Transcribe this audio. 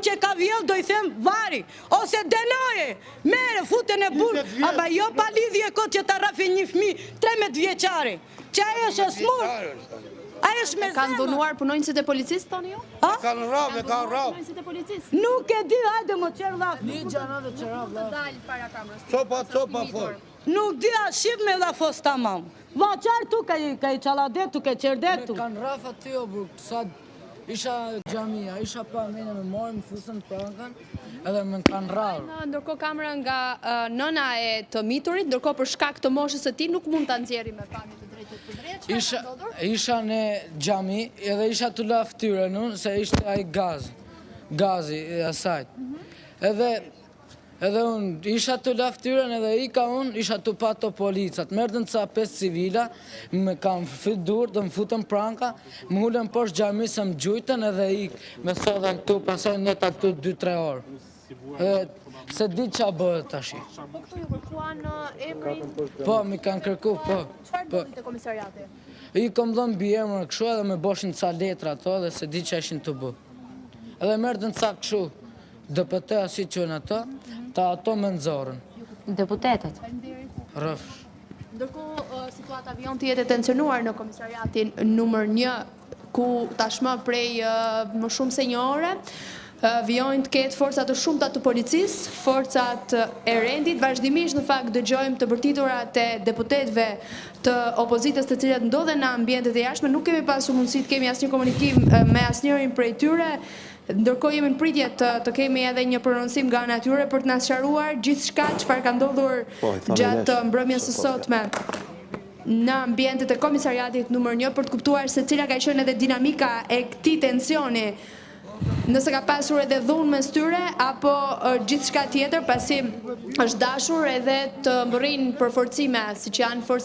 që ka vjell do i them vari, ose denoje, mere, futen e burë, aba jo pa lidhje kot që ta rafi një fmi 13 vjeqare, që ajo është e smurë. Kanë dhunuar punonjësit e policisë, toni ju? Kanë rrave. Punonjësit e policisë? Nuk e di, hajde më qërë dhafë. Një gjana dhe qëra Të dalë para kamerës. Copa for. Nuk di a shqip me dha fos ta mamë. Vaqar tu ka i qaladetu, ka i qerdetu. Kanë rafa të jo, bërë, sa isha gjamia, isha pa mene me morë, më fusën të prankën, edhe më kanë rarë. Ndërkohë kamera nga nëna e të miturit, ndërkohë për shkak të moshës së tij nuk mund ta nxjerrë me pamje të drejtë për drejtë. Isha në gjami, edhe isha të la ftyrën unë, se ishte ai gazi e asajt. Edhe unë isha të la ftyrën edhe ika unë, isha të pa të policat. Merdën ca 5 civila, me kam fit dur, dhe më futën pranka, më hullën poshtë gjami se më gjujtën edhe ik, me sodhen këtu, pasaj njëta këtu 2-3 orë. Se di qa bëhet tashi. Po këtu ju kërkuan emrin? Po, mi kanë kërku, po. Çfarë bëni te komisariati? I kom dhënë biemër këshu edhe me boshin ca letra ato dhe se di që ishin të bë. Edhe merdën ca këshu, DPT asi që në ato, ta ato me nëzorën. Deputetet? Rëfsh. Ndërkohë, situata vijon të jetë tensionuar në komisariatin numër 1, ku tashmë prej më shumë se një ore, vijojnë të ketë forcat të shumta të policisë, forcat e rendit, vazhdimisht në fakt dëgjojmë të bërtiturat e deputetëve të opozitës të cilat ndodhen në ambientet e jashtme, nuk kemi pasur mundësi të kemi asnjë komunikim me asnjërin prej tyre. Ndërkohë jemi në pritje të kemi edhe një prononcim nga ana e tyre për të na sqaruar gjithçka çfarë ka ndodhur gjatë mbrëmjes së sotme në ambientet e komisariatit numër 1 për të kuptuar se cila ka qenë edhe dinamika e këtij tensioni. Nëse ka pasur edhe dhunë mes tyre apo gjithçka tjetër, pasi është dashur edhe të mbërrijnë përforcime siç janë forcat